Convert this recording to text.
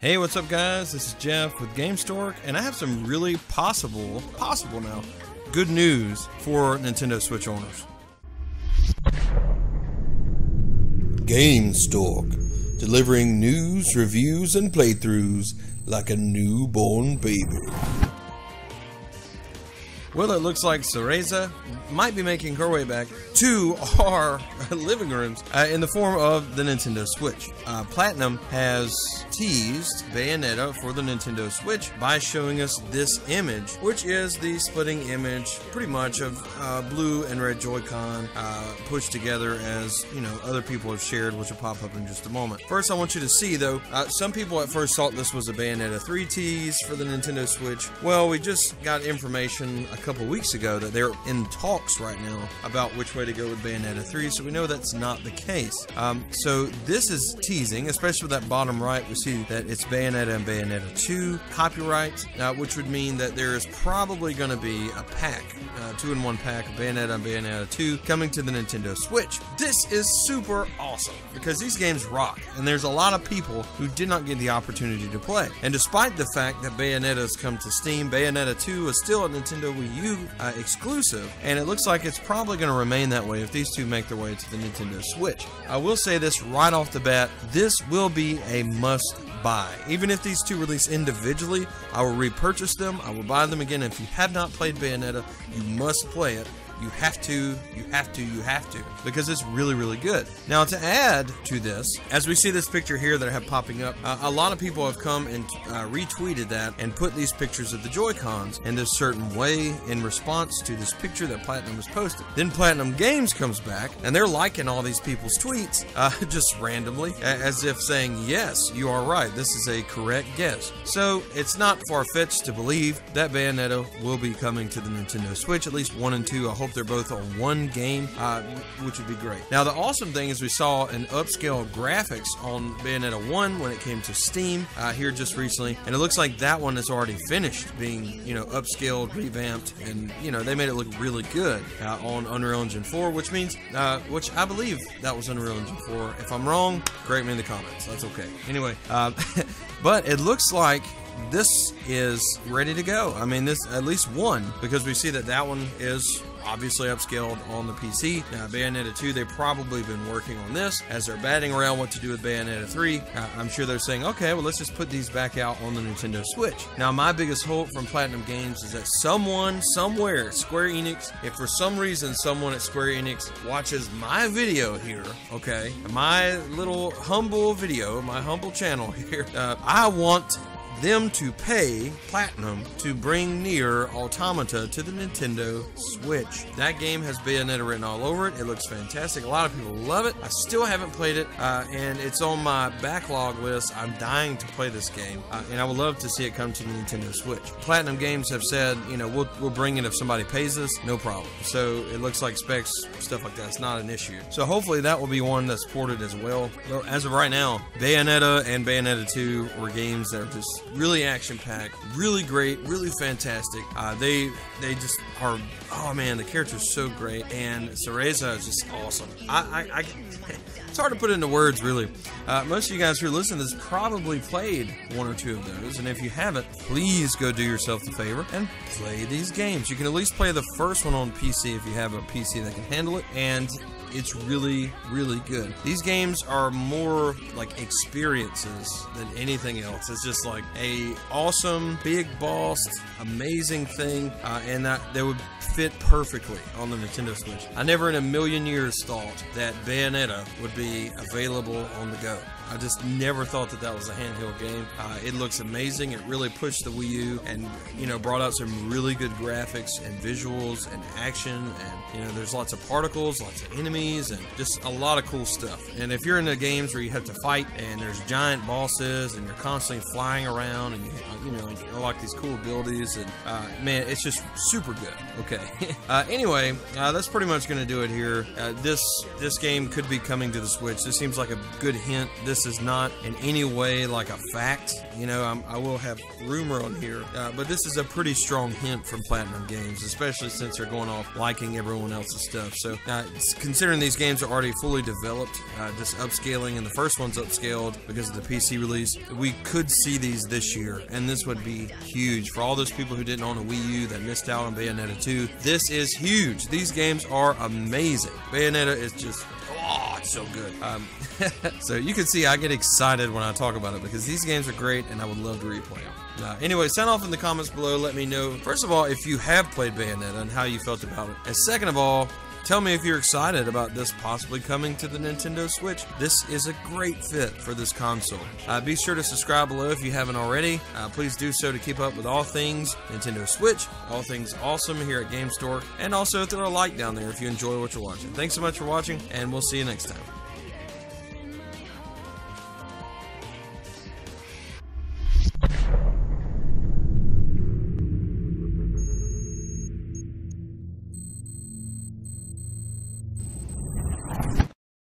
Hey, what's up guys? This is Jeff with Gamestork, and I have some really possible now, good news for Nintendo Switch owners. Gamestork, delivering news, reviews, and playthroughs like a newborn baby. Well, it looks like Cereza might be making her way back to our living rooms in the form of the Nintendo Switch. Platinum has teased Bayonetta for the Nintendo Switch by showing us this image, which is the splitting image pretty much of blue and red Joy-Con pushed together, as you know, other people have shared, which will pop up in just a moment. First, I want you to see though, some people at first thought this was a Bayonetta 3 tease for the Nintendo Switch. Well, we just got information a couple weeks ago that they're in talks right now about which way to go with Bayonetta 3, so we know that's not the case. So this is teasing, especially with that bottom right. We see that it's Bayonetta and Bayonetta 2 copyrights, which would mean that there is probably going to be a pack, 2-in-1 pack of Bayonetta and Bayonetta 2 coming to the Nintendo Switch. This is super awesome because these games rock, and there's a lot of people who did not get the opportunity to play. And despite the fact that Bayonetta has come to Steam, Bayonetta 2 is still a Nintendo Wii U exclusive, and it looks like it's probably going to remain that way if these two make their way to the Nintendo Switch. I will say this right off the bat, this will be a must buy. Even if these two release individually, I will repurchase them, I will buy them again. If you have not played Bayonetta, you must play it. You have to, because it's really, really good. Now, to add to this, as we see this picture here that I have popping up, a lot of people have come and retweeted that and put these pictures of the Joy-Cons in this certain way in response to this picture that Platinum has posted. Then Platinum Games comes back, and they're liking all these people's tweets, just randomly, as if saying, yes, you are right, this is a correct guess. So, it's not far-fetched to believe that Bayonetta will be coming to the Nintendo Switch, at least 1 and 2. I hope they're both on one game, which would be great. Now, the awesome thing is we saw an upscale graphics on Bayonetta 1 when it came to Steam here just recently, and it looks like that one is already finished being, you know, upscaled, revamped, and, you know, they made it look really good on Unreal Engine 4, which means, which I believe that was Unreal Engine 4. If I'm wrong, correct me in the comments. That's okay. Anyway, but it looks like this is ready to go. I mean, this at least one, because we see that that one is obviously upscaled on the PC. Now, Bayonetta 2, they've probably been working on this as they're batting around what to do with Bayonetta 3. I'm sure they're saying, okay, well, let's just put these back out on the Nintendo Switch. Now, my biggest hope from Platinum Games is that someone, somewhere, Square Enix, if for some reason someone at Square Enix watches my video here, okay, my little humble video, my humble channel here, I want them to pay Platinum to bring Nier Automata to the Nintendo Switch. That game has Bayonetta written all over it. It looks fantastic. A lot of people love it. I still haven't played it, and it's on my backlog list. I'm dying to play this game, and I would love to see it come to the Nintendo Switch. Platinum Games have said, you know, we'll bring it if somebody pays us, no problem. So it looks like specs, stuff like that's not an issue. So hopefully that will be one that's ported as well. Well, as of right now, Bayonetta and Bayonetta 2 were games that are just really action-packed, really great, really fantastic. They just are, oh man, the character's so great, and Cereza is just awesome. It's hard to put into words, really. Most of you guys who are listening to this probably played 1 or 2 of those, and if you haven't, please go do yourself the favor and play these games. You can at least play the first one on PC if you have a PC that can handle it, and it's really, really good. These games are more like experiences than anything else. It's just like a awesome, big boss, amazing thing, and that they would fit perfectly on the Nintendo Switch. I never in a million years thought that Bayonetta would be available on the go. I just never thought that that was a handheld game. It looks amazing. It really pushed the Wii U and, you know, brought out some really good graphics and visuals and action, and, you know, there's lots of particles, lots of enemies, and just a lot of cool stuff. And if you're in the games where you have to fight and there's giant bosses and you're constantly flying around and you know, you unlock these cool abilities, and man, it's just super good. Okay. Anyway, that's pretty much going to do it here. This game could be coming to the Switch. This seems like a good hint. This this is not in any way like a fact. You know, I will have rumor on here, but this is a pretty strong hint from Platinum Games, especially since they're going off liking everyone else's stuff. So, considering these games are already fully developed, just upscaling, and the first one's upscaled because of the PC release, we could see these this year, and this would be huge for all those people who didn't own a Wii U that missed out on Bayonetta 2. This is huge. These games are amazing. Bayonetta is just, oh, it's so good. So you can see I get excited when I talk about it because these games are great and I would love to replay them. Anyway, sound off in the comments below. Let me know, first of all, if you have played Bayonetta and how you felt about it. And second of all, tell me if you're excited about this possibly coming to the Nintendo Switch. This is a great fit for this console. Be sure to subscribe below if you haven't already. Please do so to keep up with all things Nintendo Switch, all things awesome here at Gamestork, and also throw a like down there if you enjoy what you're watching. Thanks so much for watching, and we'll see you next time.